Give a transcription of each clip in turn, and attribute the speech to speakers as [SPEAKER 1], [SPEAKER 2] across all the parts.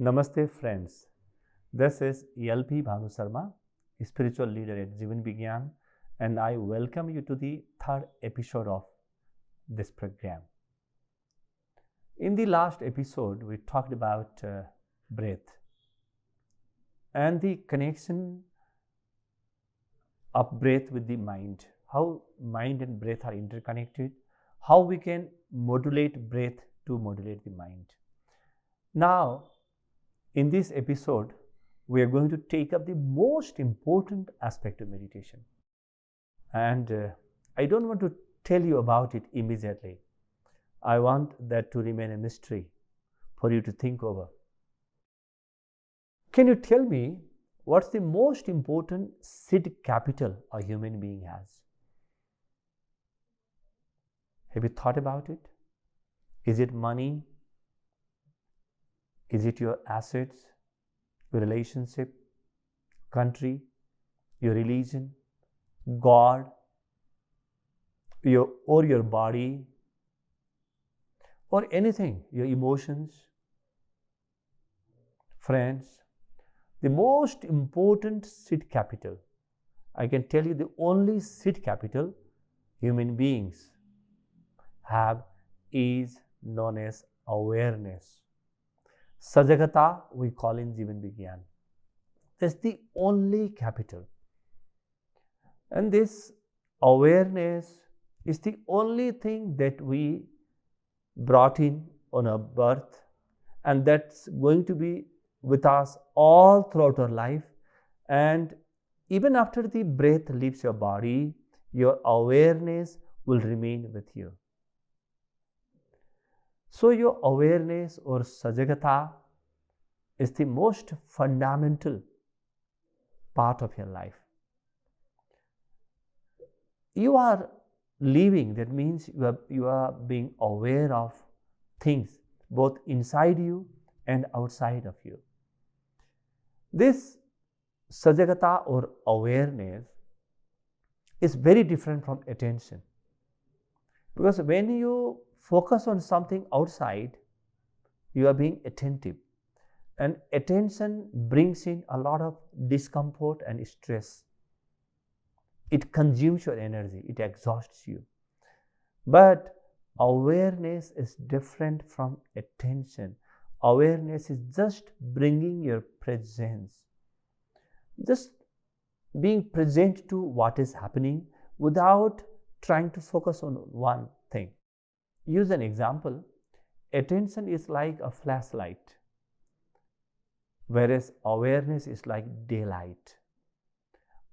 [SPEAKER 1] Namaste friends, this is P Bhanu Sharma, spiritual leader at Jeevan Vigyan, and I welcome you to the third episode of this program. In the last episode, we talked about breath and the connection of breath with the mind, how mind and breath are interconnected, how we can modulate breath to modulate the mind. Now, in this episode, we are going to take up the most important aspect of meditation. And I don't want to tell you about it immediately. I want that to remain a mystery for you to think over. Can you tell me what's the most important seed capital a human being has? Have you thought about it? Is it money? Is it your assets, your relationship, country, your religion, God, your body, or anything, your emotions, friends? The most important seed capital, I can tell you, the only seed capital human beings have is known as awareness. Sajagata we call in Jeevan Vigyan. That's the only capital. And this awareness is the only thing that we brought in on our birth, and that's going to be with us all throughout our life. And even after the breath leaves your body, your awareness will remain with you. So your awareness or Sajagata is the most fundamental part of your life. You are living, that means you are being aware of things both inside you and outside of you. This Sajagata or awareness is very different from attention, because when you focus on something outside, you are being attentive, and attention brings in a lot of discomfort and stress. It consumes your energy, it exhausts you. But awareness is different from attention. Awareness is just bringing your presence, just being present to what is happening without trying to focus on one thing. Use an example. Attention is like a flashlight, whereas awareness is like daylight.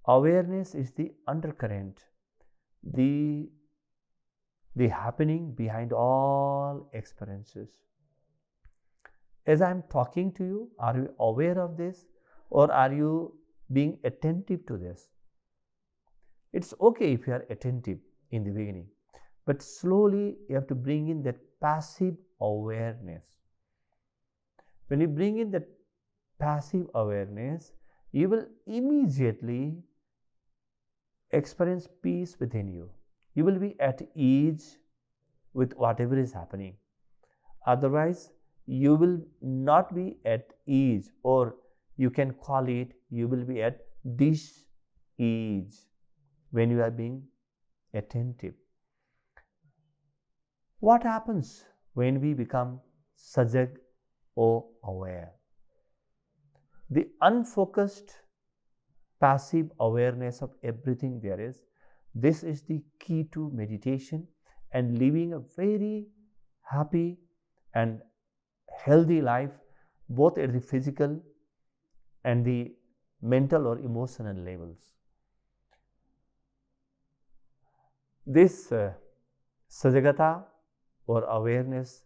[SPEAKER 1] Awareness is the undercurrent, the happening behind all experiences. As I am talking to you, are you aware of this, or are you being attentive to this? It's okay if you are attentive in the beginning, but slowly you have to bring in that passive awareness. When you bring in that passive awareness, you will immediately experience peace within you. You will be at ease with whatever is happening. Otherwise, you will not be at ease, or you can call it, you will be at dis-ease when you are being attentive. What happens when we become sajag or aware? The unfocused, passive awareness of everything there is, this is the key to meditation and living a very happy and healthy life, both at the physical and the mental or emotional levels. This Sajagata or awareness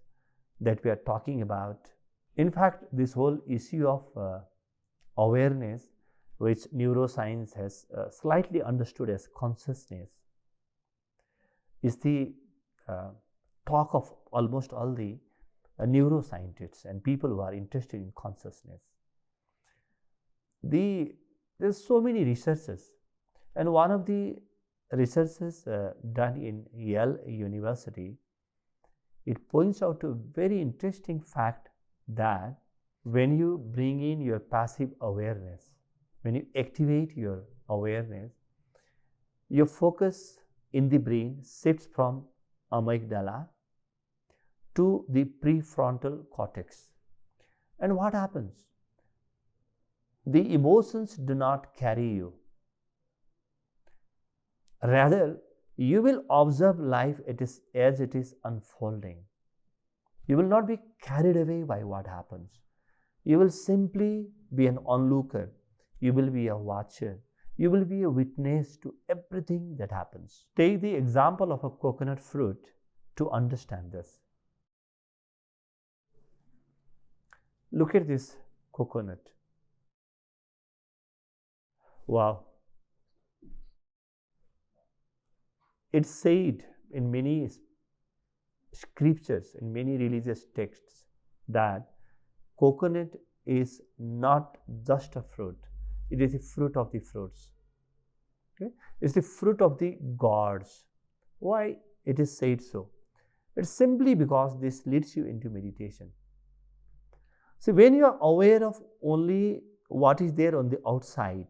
[SPEAKER 1] that we are talking about, in fact, this whole issue of awareness, which neuroscience has slightly understood as consciousness, is the talk of almost all the neuroscientists and people who are interested in consciousness. There's so many researches, and one of the researches done in Yale University, it points out a very interesting fact that when you bring in your passive awareness, when you activate your awareness, your focus in the brain shifts from amygdala to the prefrontal cortex. And what happens? The emotions do not carry you. Rather, you will observe life as it is unfolding. You will not be carried away by what happens. You will simply be an onlooker. You will be a watcher. You will be a witness to everything that happens. Take the example of a coconut fruit to understand this. Look at this coconut. Wow. It's said in many scriptures, in many religious texts, that coconut is not just a fruit. It is the fruit of the fruits. Okay? It's the fruit of the gods. Why it is said so? It's simply because this leads you into meditation. So when you are aware of only what is there on the outside,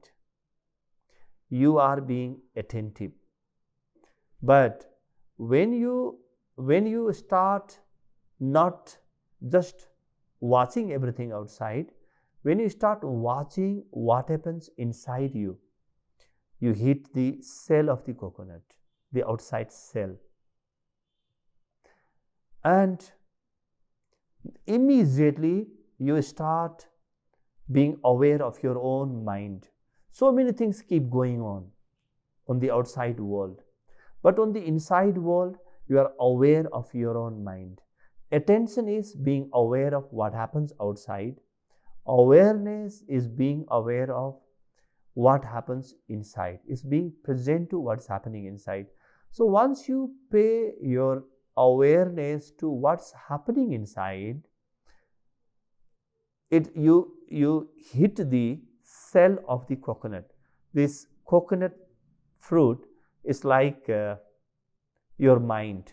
[SPEAKER 1] you are being attentive. But when you start not just watching everything outside, when you start watching what happens inside you, you hit the shell of the coconut, the outside shell. And immediately you start being aware of your own mind. So many things keep going on the outside world. But on the inside world, you are aware of your own mind. Attention is being aware of what happens outside. Awareness is being aware of what happens inside. It's being present to what's happening inside. So once you pay your awareness to what's happening inside, you hit the shell of the coconut. This coconut fruit is like your mind.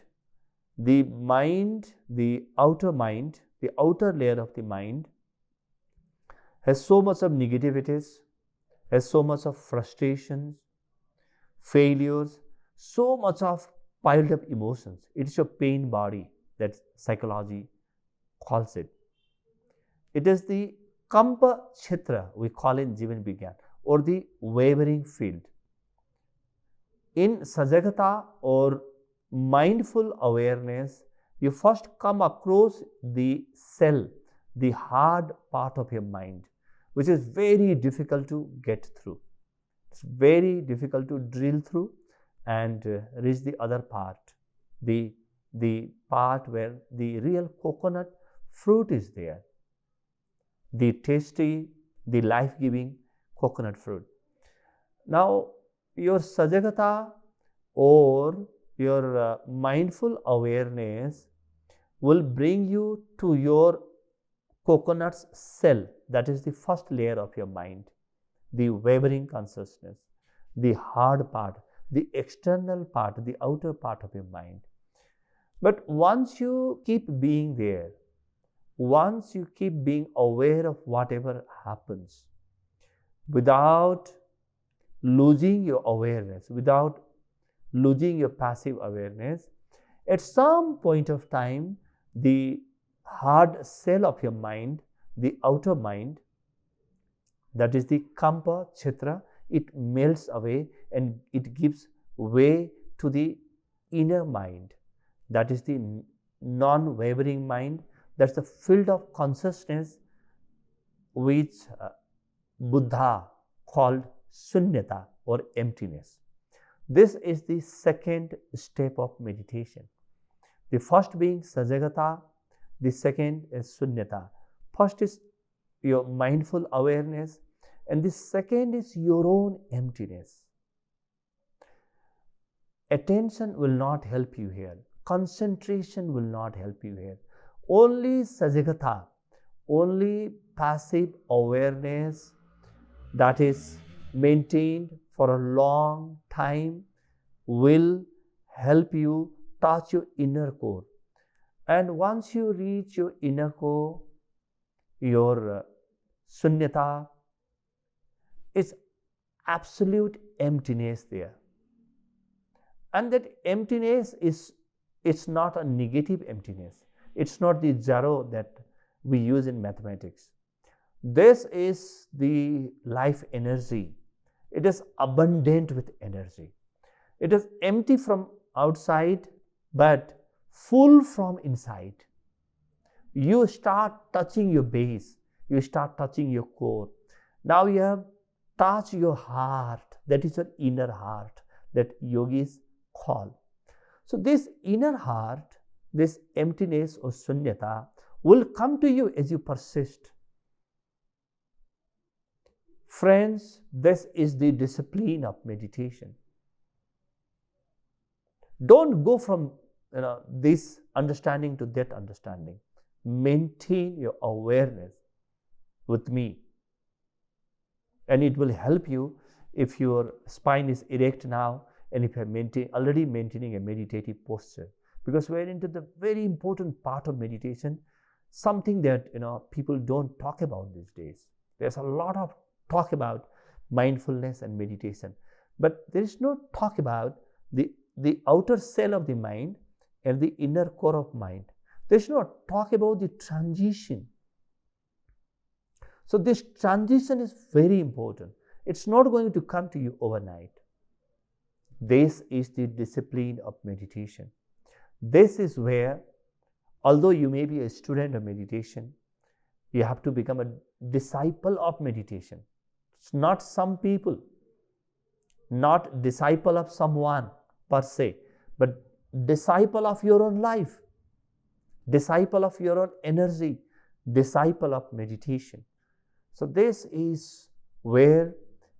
[SPEAKER 1] The mind, the outer layer of the mind has so much of negativities, has so much of frustrations, failures, so much of piled up emotions. It's your pain body that psychology calls it. It is the Kampa Chitra, we call in Jeevan Vigyan, or the wavering field. In Sajagata or mindful awareness, you first come across the cell, the hard part of your mind, which is very difficult to get through. It's very difficult to drill through and reach the other part, the part where the real coconut fruit is there, the tasty, the life-giving coconut fruit. Now, your Sajagata or your mindful awareness will bring you to your coconut's cell. That is the first layer of your mind, the wavering consciousness, the hard part, the external part, the outer part of your mind. But once you keep being there, once you keep being aware of whatever happens, without losing your awareness, without losing your passive awareness, at some point of time, the hard shell of your mind, the outer mind, that is the Kampa Chitra, it melts away and it gives way to the inner mind. That is the non-wavering mind. That's the field of consciousness which Buddha called Sunyata or emptiness. This is the second step of meditation. The first being Sajagata, the second is Sunyata. First is your mindful awareness, and the second is your own emptiness. Attention will not help you here. Concentration will not help you here. Only Sajagata, only passive awareness that is maintained for a long time will help you touch your inner core. And once you reach your inner core, your sunyata, is absolute emptiness there. And that emptiness it's not a negative emptiness. It's not the zero that we use in mathematics. This is the life energy. It is abundant with energy. It is empty from outside but full from inside. You start touching your base. You start touching your core. Now you have touched your heart. That is your inner heart that yogis call. So this inner heart, this emptiness or sunyata will come to you as you persist. Friends, this is the discipline of meditation. Don't go from this understanding to that understanding. Maintain your awareness with me. And it will help you if your spine is erect now and if you are already maintaining a meditative posture. Because we're into the very important part of meditation, something that people don't talk about these days. There's a lot of talk about mindfulness and meditation, but there is no talk about the outer cell of the mind and the inner core of mind. There's no talk about the transition. So this transition is very important. It's not going to come to you overnight. This is the discipline of meditation. This is where, although you may be a student of meditation, you have to become a disciple of meditation. It's not some people, not disciple of someone per se, but disciple of your own life, disciple of your own energy, disciple of meditation. So this is where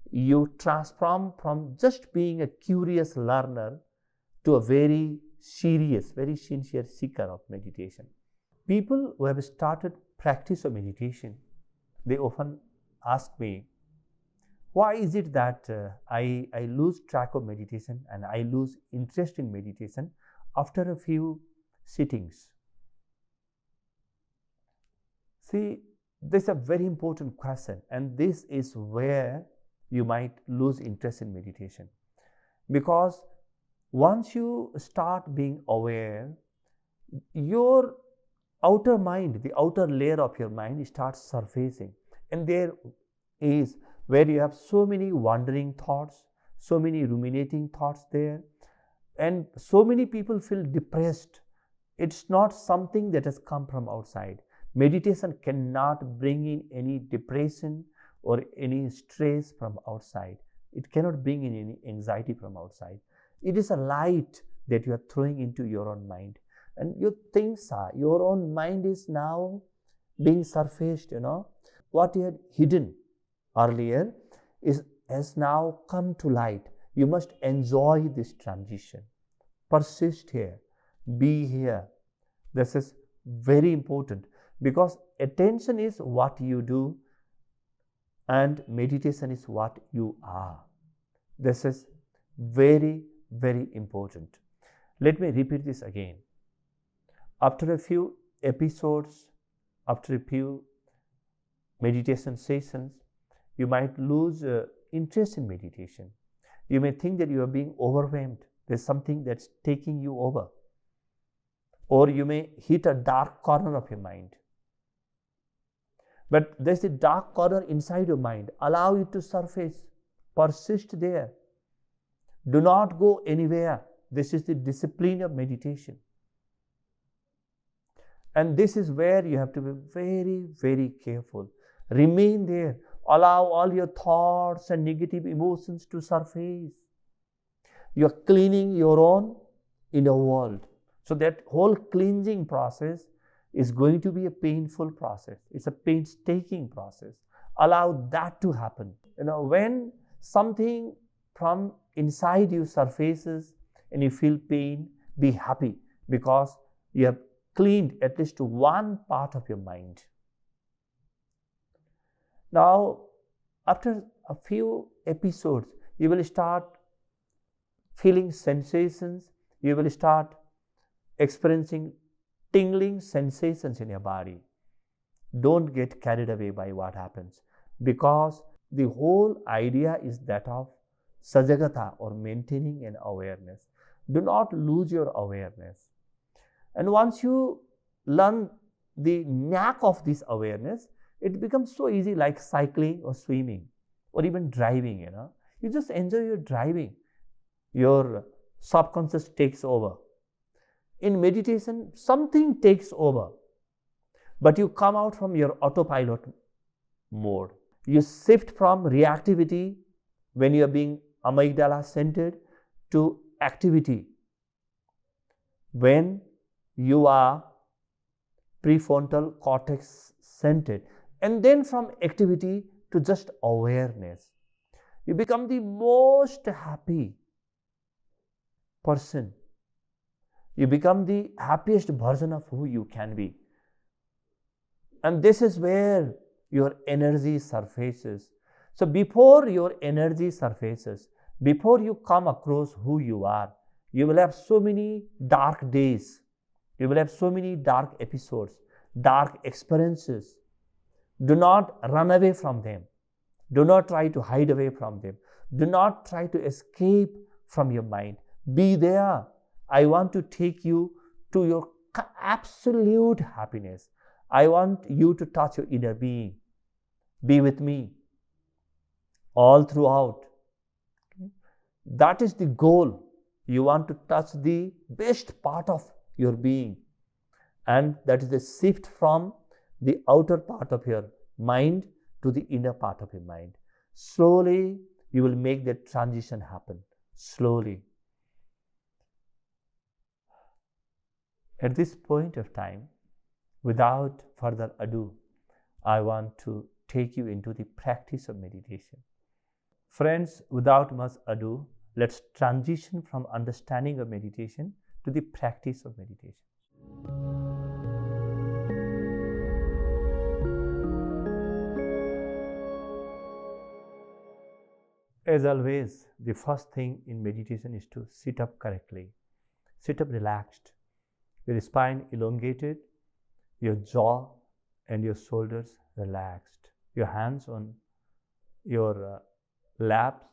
[SPEAKER 1] you transform from just being a curious learner to a very serious, very sincere seeker of meditation. People who have started practice of meditation, they often ask me, why is it that I lose track of meditation and I lose interest in meditation after a few sittings? See, this is a very important question, and this is where you might lose interest in meditation. Because once you start being aware, your outer mind, the outer layer of your mind starts surfacing. And there is where you have so many wandering thoughts, so many ruminating thoughts there, and so many people feel depressed. It's not something that has come from outside. Meditation cannot bring in any depression or any stress from outside. It cannot bring in any anxiety from outside. It is a light that you are throwing into your own mind. And your things are, your own mind is now being surfaced, What you had hidden earlier has now come to light. You must enjoy this transition. Persist here. Be here. This is very important because attention is what you do and meditation is what you are. This is very, very important. Let me repeat this again. After a few episodes, after a few meditation sessions, you might lose interest in meditation. You may think that you are being overwhelmed. There's something that's taking you over. Or you may hit a dark corner of your mind. But there's a dark corner inside your mind. Allow it to surface. Persist there. Do not go anywhere. This is the discipline of meditation. And this is where you have to be very, very careful. Remain there. Allow all your thoughts and negative emotions to surface. You are cleaning your own inner world. So that whole cleansing process is going to be a painful process. It's a painstaking process. Allow that to happen. When something from inside you surfaces and you feel pain, be happy because you have cleaned at least one part of your mind. Now, after a few episodes, you will start feeling sensations. You will start experiencing tingling sensations in your body. Don't get carried away by what happens, because the whole idea is that of sajagata, or maintaining an awareness. Do not lose your awareness. And once you learn the knack of this awareness, it becomes so easy, like cycling or swimming or even driving. You just enjoy your driving. Your subconscious takes over. In meditation, something takes over, but you come out from your autopilot mode. You shift from reactivity, when you are being amygdala centered, to activity when you are prefrontal cortex centered, and then from activity to just awareness. You become the most happy person. You become the happiest version of who you can be. And this is where your energy surfaces. So before your energy surfaces, before you come across who you are, you will have so many dark days. You will have so many dark episodes, dark experiences. Do not run away from them. Do not try to hide away from them. Do not try to escape from your mind. Be there. I want to take you to your absolute happiness. I want you to touch your inner being. Be with me all throughout. That is the goal. You want to touch the best part of your being. And that is the shift from the outer part of your mind to the inner part of your mind. Slowly, you will make that transition happen. Slowly. At this point of time, without further ado, I want to take you into the practice of meditation. Friends, without much ado, let's transition from understanding of meditation to the practice of meditation. As always, the first thing in meditation is to sit up correctly. Sit up relaxed, your spine elongated, your jaw and your shoulders relaxed, your hands on your laps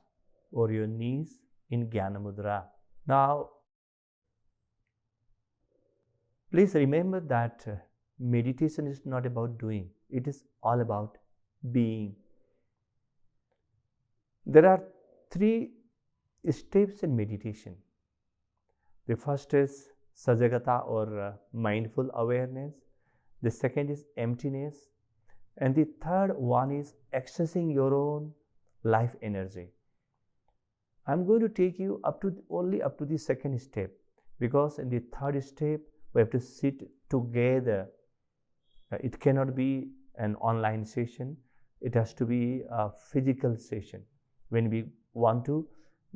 [SPEAKER 1] or your knees in Jnana Mudra. Now, please remember that meditation is not about doing, it is all about being. There are 3 steps in meditation. The first is sajagata, or mindful awareness. The second is emptiness. And the third one is accessing your own life energy. I'm going to take you only up to the second step, because in the third step we have to sit together. It cannot be an online session. It has to be a physical session when we want to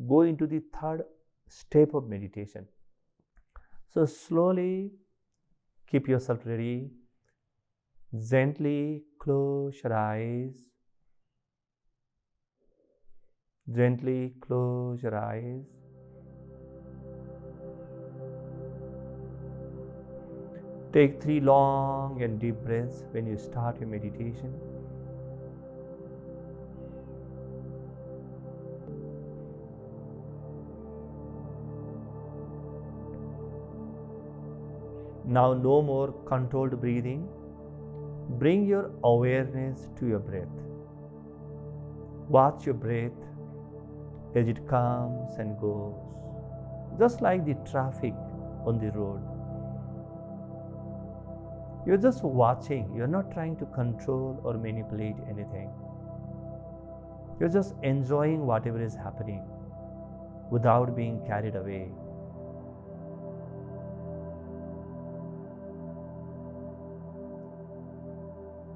[SPEAKER 1] go into the third step of meditation. So slowly keep yourself ready. Gently close your eyes. Gently close your eyes. Take 3 long and deep breaths when you start your meditation. Now, no more controlled breathing. Bring your awareness to your breath. Watch your breath as it comes and goes, just like the traffic on the road. You're just watching. You're not trying to control or manipulate anything. You're just enjoying whatever is happening without being carried away.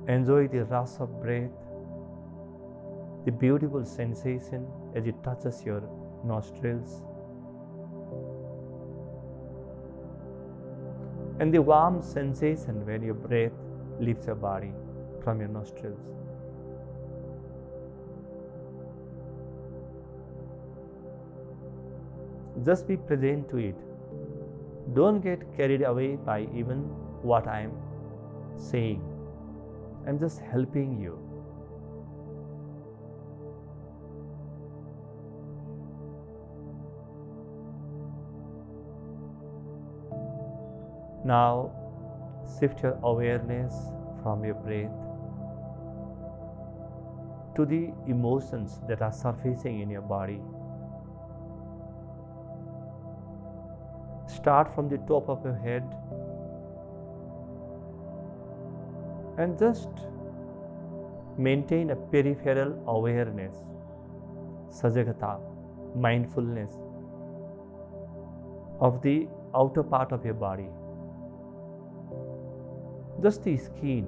[SPEAKER 1] Enjoy the rush of breath, the beautiful sensation as it touches your nostrils, and the warm sensation when your breath leaves your body from your nostrils. Just be present to it. Don't get carried away by even what I am saying. I'm just helping you. Now, shift your awareness from your breath to the emotions that are surfacing in your body. Start from the top of your head and just maintain a peripheral awareness, sajagata, mindfulness of the outer part of your body. Just the skin.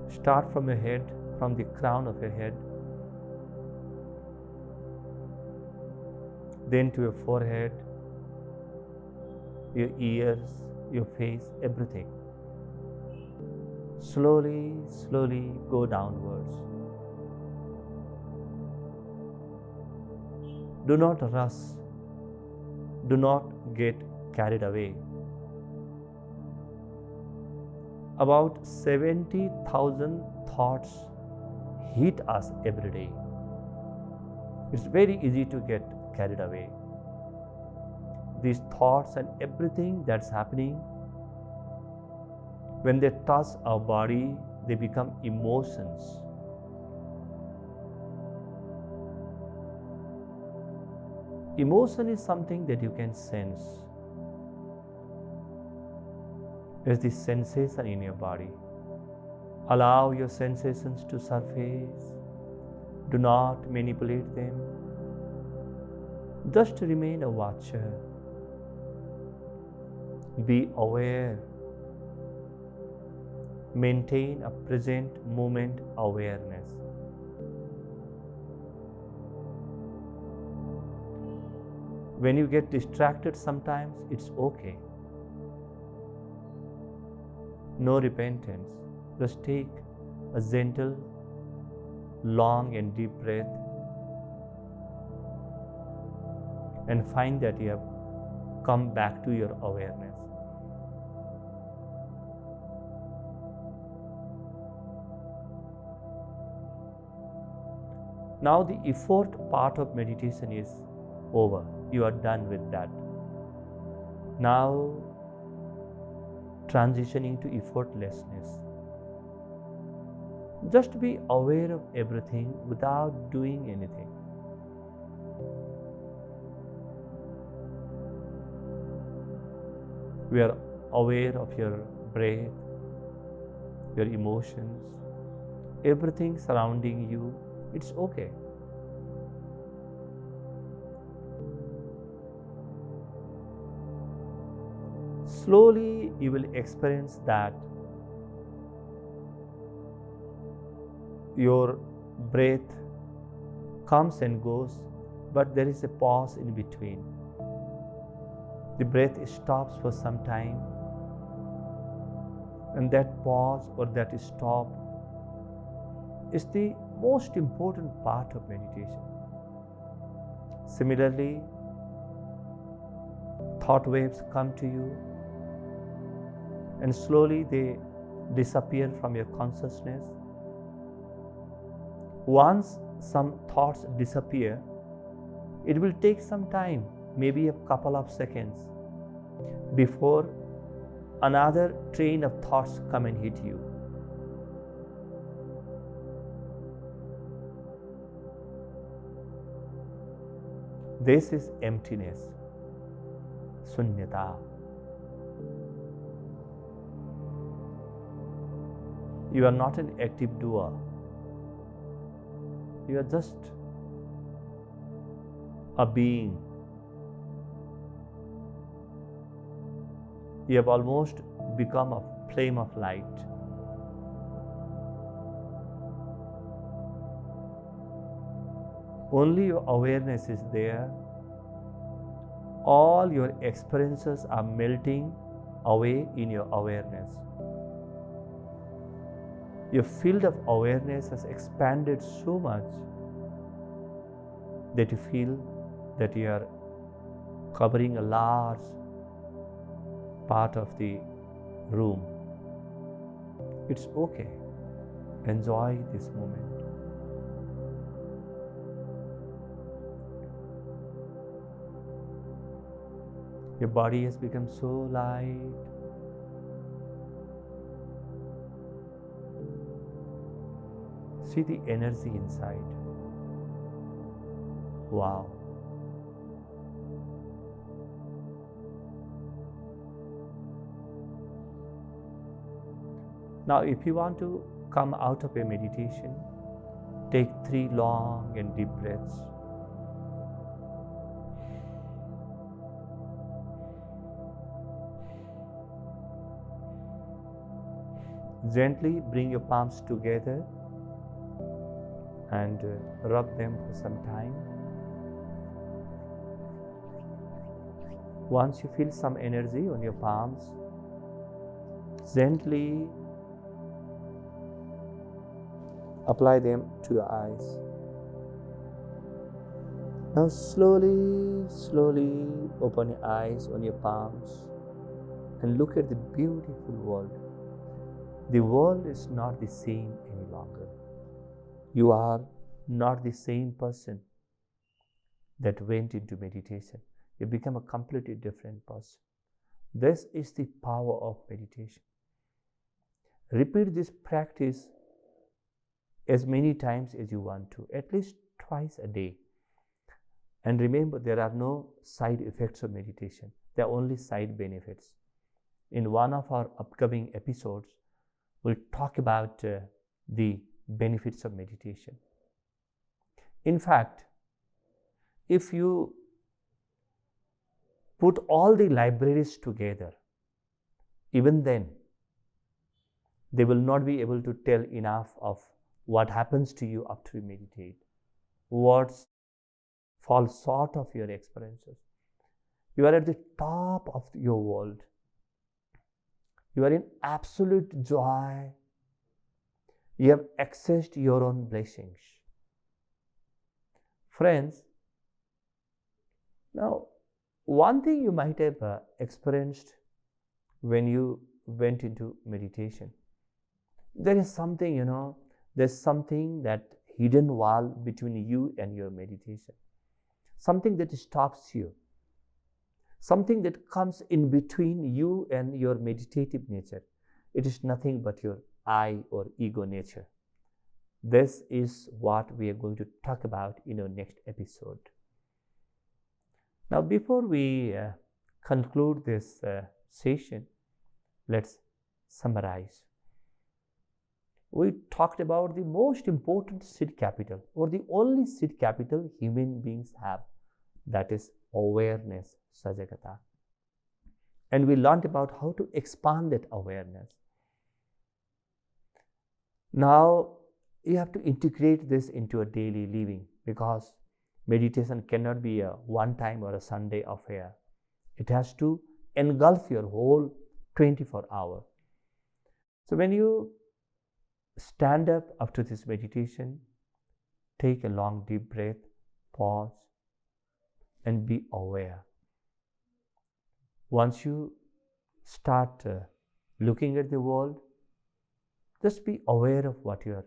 [SPEAKER 1] Start from your head, from the crown of your head, then to your forehead, your ears, your face, everything. Slowly, slowly go downwards. Do not rush. Do not get carried away. About 70,000 thoughts hit us every day. It's very easy to get carried away. These thoughts and everything that's happening, when they touch our body, they become emotions. Emotion is something that you can sense. It's the sensation in your body. Allow your sensations to surface. Do not manipulate them. Just remain a watcher. Be aware. Maintain a present moment awareness. When you get distracted sometimes, it's okay. No repentance. Just take a gentle, long and deep breath and find that you have come back to your awareness. Now the effort part of meditation is over. You are done with that. Now transitioning to effortlessness. Just be aware of everything without doing anything. We are aware of your breath, your emotions, everything surrounding you. It's okay. Slowly you will experience that your breath comes and goes, but there is a pause in between. The breath stops for some time, and that pause or that stop is the most important part of meditation. Similarly, thought waves come to you and slowly they disappear from your consciousness. Once some thoughts disappear, it will take some time, maybe a couple of seconds, before another train of thoughts come and hit you. This is emptiness, sunyata. You are not an active doer. You are just a being. You have almost become a flame of light. Only your awareness is there. All your experiences are melting away in your awareness. Your field of awareness has expanded so much that you feel that you are covering a large part of the room. It's okay. Enjoy this moment. Your body has become so light. See the energy inside. Wow. Now, if you want to come out of a meditation, take 3 long and deep breaths. Gently bring your palms together and rub them for some time. Once you feel some energy on your palms, gently apply them to your eyes. Now slowly open your eyes on your palms and look at the beautiful world. The world is not the same any longer. You are not the same person that went into meditation. You become a completely different person. This is the power of meditation. Repeat this practice as many times as you want to, at least twice a day. And remember, there are no side effects of meditation. There are only side benefits. In one of our upcoming episodes, we'll talk about the benefits of meditation. In fact, if you put all the libraries together, even then, they will not be able to tell enough of what happens to you after you meditate. Words fall short of your experiences. You are at the top of your world. You are in absolute joy. You have accessed your own blessings. Friends, now one thing you might have experienced when you went into meditation, there is something, there's something that hidden wall between you and your meditation. Something that stops you. Something that comes in between you and your meditative nature. It is nothing but your I or ego nature. This is what we are going to talk about in our next episode. Now, before we conclude this session, let's summarize. We talked about the most important seed capital, or the only seed capital human beings have, that is awareness, sajagata. And we learned about how to expand that awareness. Now, you have to integrate this into a daily living, because meditation cannot be a one-time or a Sunday affair. It has to engulf your whole 24 hours. So when you stand up after this meditation, take a long deep breath, pause, and be aware. Once you start looking at the world, just be aware of what you are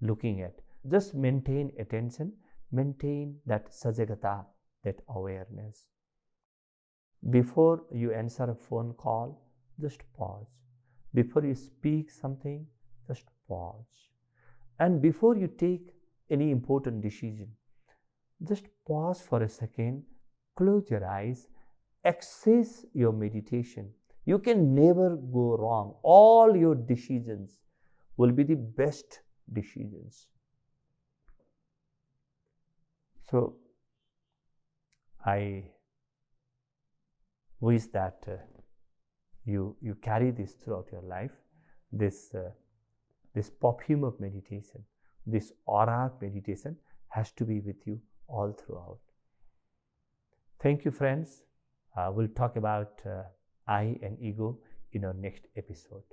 [SPEAKER 1] looking at. Just maintain attention, maintain that sajagata, that awareness. Before you answer a phone call, just pause. Before you speak something, just pause. And before you take any important decision, just pause for a second, close your eyes, access your meditation. You can never go wrong. All your decisions will be the best decisions. So, I wish that you carry this throughout your life, this perfume of meditation, this aura of meditation has to be with you all throughout. Thank you, friends. We'll talk about I and ego in our next episode.